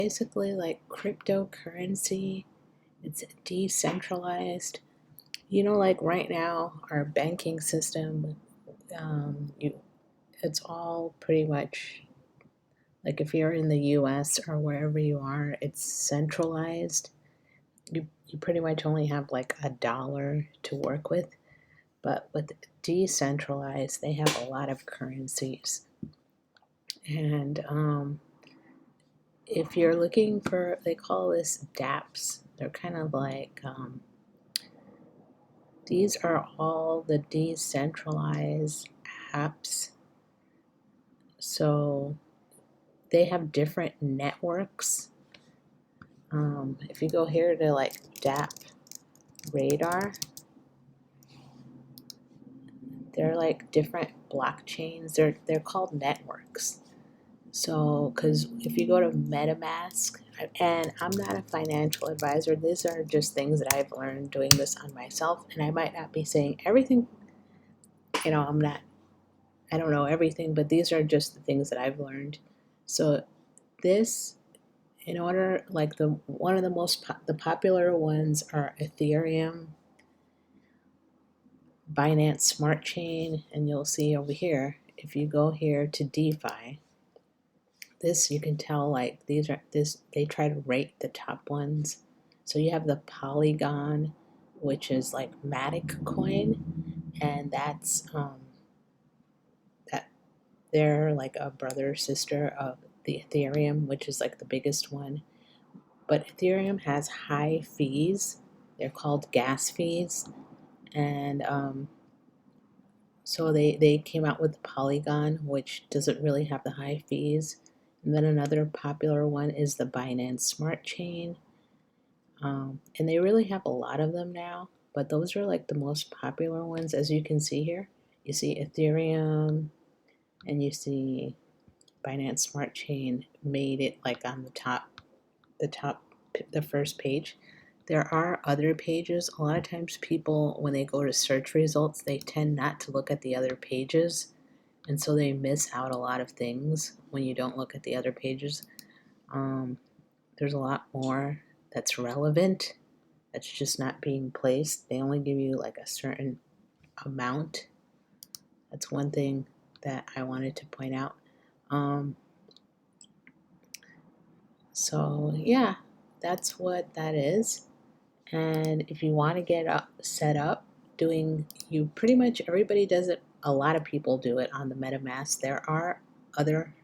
basically like cryptocurrency. It's decentralized. Like right now, our banking system, it's all pretty much like if you're in the US or wherever you are, it's centralized. You pretty much only have like a dollar to work with. But with decentralized, they have a lot of currencies. And if you're looking for, they call this dApps. They're kind of like, these are all the decentralized apps. So they have different networks. If you go here to like dApp Radar, they're like different blockchains. They're called networks. So, because if you go to MetaMask, and I'm not a financial advisor, these are just things that I've learned doing this on myself, and I might not be saying everything. I don't know everything, but these are just the things that I've learned. So, this, in order, like one of the the popular ones are Ethereum, Binance Smart Chain, and you'll see over here, if you go here to DeFi, this you can tell like they try to rate the top ones. So you have the Polygon, which is like Matic coin, and that's that they're like a brother sister of the Ethereum, which is like the biggest one. But Ethereum has high fees. They're called gas fees, and so they came out with Polygon, which doesn't really have the high fees. And then another popular one is the Binance Smart Chain. And they really have a lot of them now, but those are like the most popular ones. As you can see here, you see Ethereum and you see Binance Smart Chain made it like on the first page. There are other pages. A lot of times people, when they go to search results, they tend not to look at the other pages. And so they miss out a lot of things when you don't look at the other pages. There's a lot more that's relevant that's just not being placed. They only give you like a certain amount. That's one thing that I wanted to point out. So yeah, that's what that is. And if you want to get set up doing, you pretty much everybody does it. A lot of people do it on the MetaMask. There are other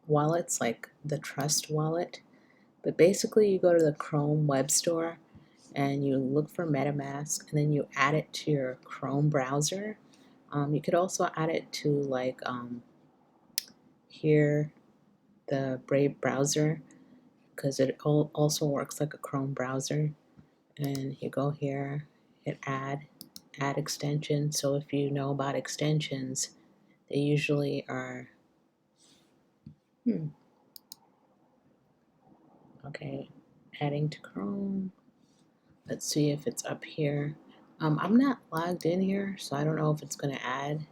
wallets like the Trust wallet, but basically you go to the Chrome web store and you look for MetaMask and then you add it to your Chrome browser. You could also add it to like here, the Brave browser, because it also works like a Chrome browser. And you go here, hit add extension. So if you know about extensions, they usually are, okay, adding to Chrome. Let's see if it's up here. I'm not logged in here, so I don't know if it's going to add.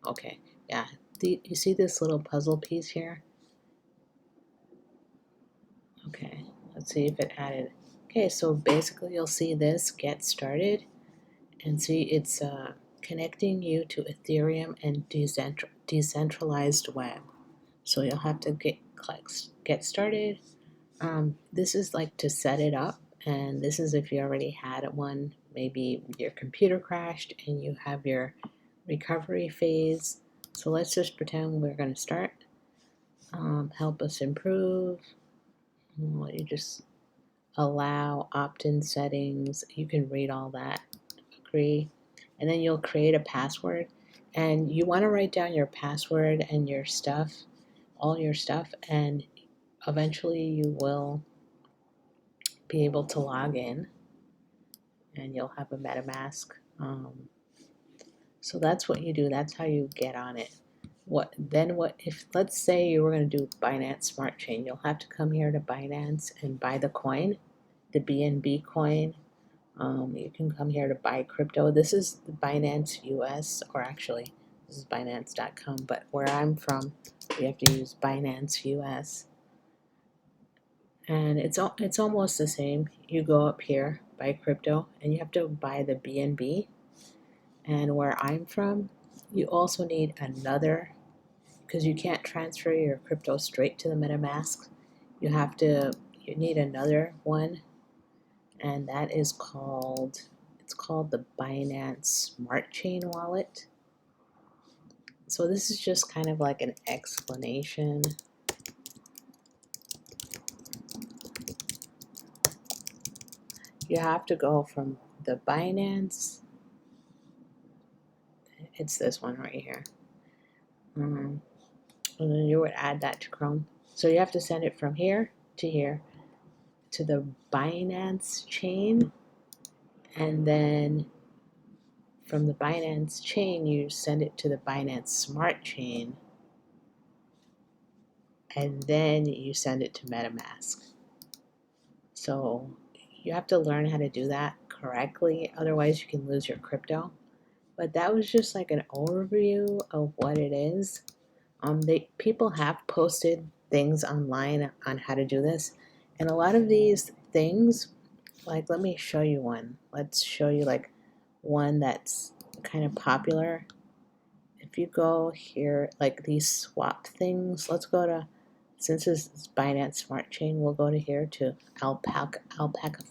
Okay, yeah. You see this little puzzle piece here? Okay, let's see if it added. Okay, so basically you'll see this get started, and see it's connecting you to Ethereum and decentralized web. So you'll have to get started. This is like to set it up, and this is if you already had one. Maybe your computer crashed and you have your recovery phase. So let's just pretend we're going to start. Help us improve. You just allow opt-in settings. You can read all that. Agree. And then you'll create a password. And you want to write down your password and your stuff, all your stuff, and eventually you will be able to log in and you'll have a MetaMask. So that's what you do. That's how you get on it. What if, let's say you were going to do Binance Smart Chain, you'll have to come here to Binance and buy the coin, the BNB coin. You can come here to buy crypto. This is the Binance US, or actually this is Binance.com, but where I'm from, we have to use Binance US. And it's almost the same. You go up here, buy crypto, and you have to buy the BNB. And where I'm from, you also need another, because you can't transfer your crypto straight to the MetaMask. You need another one, and that is called, it's called the Binance Smart Chain wallet. So this is just kind of like an explanation. You have to go from the Binance, it's this one right here. And then you would add that to Chrome. So you have to send it from here to the Binance chain, and then from the Binance chain you send it to the Binance Smart Chain, and then you send it to MetaMask. So you have to learn how to do that correctly, otherwise you can lose your crypto. But that was just like an overview of what it is. People have posted things online on how to do this, and a lot of these things, like let me show you one. Let's show you like one that's kind of popular. If you go here, like these swap things, let's go to, since this is Binance Smart Chain, we'll go to here to Alpaca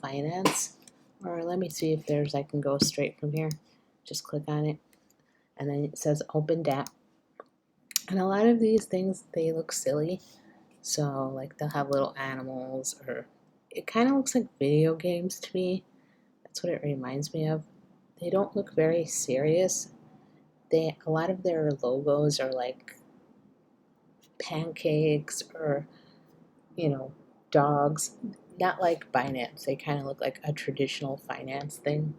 Finance. Or let me see if there's, I can go straight from here. Just click on it, and then it says Open DApp. And a lot of these things, they look silly. So like they'll have little animals, or it kind of looks like video games to me. That's what it reminds me of. They don't look very serious. A lot of their logos are like pancakes or, you know, dogs. Not like Binance. They kind of look like a traditional finance thing.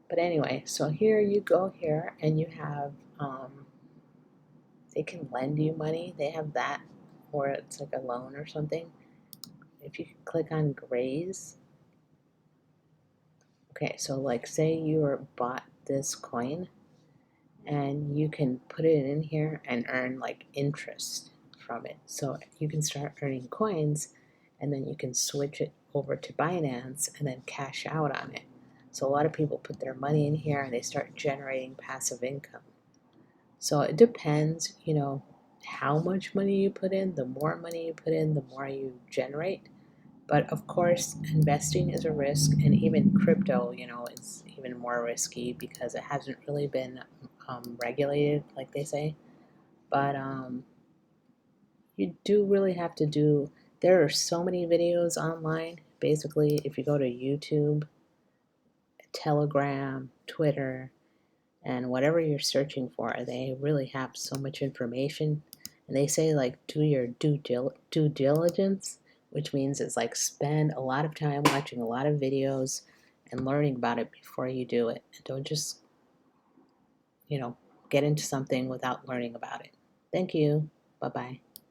But anyway, so here you go here and you have, they can lend you money. They have that, or it's like a loan or something. If you click on Graze, okay, so like say you were bought this coin, and you can put it in here and earn like interest from it. So you can start earning coins, and then you can switch it over to Binance and then cash out on it. So a lot of people put their money in here and they start generating passive income. So it depends, how much money you put in. The more money you put in, the more you generate. But of course, investing is a risk, and even crypto, is even more risky because it hasn't really been regulated, like they say. But you do really have to do. There are so many videos online. Basically, if you go to YouTube, Telegram, Twitter, and whatever you're searching for, they really have so much information. And they say like do your due diligence, which means it's like spend a lot of time watching a lot of videos and learning about it before you do it. And don't just, get into something without learning about it. Thank you. Bye bye.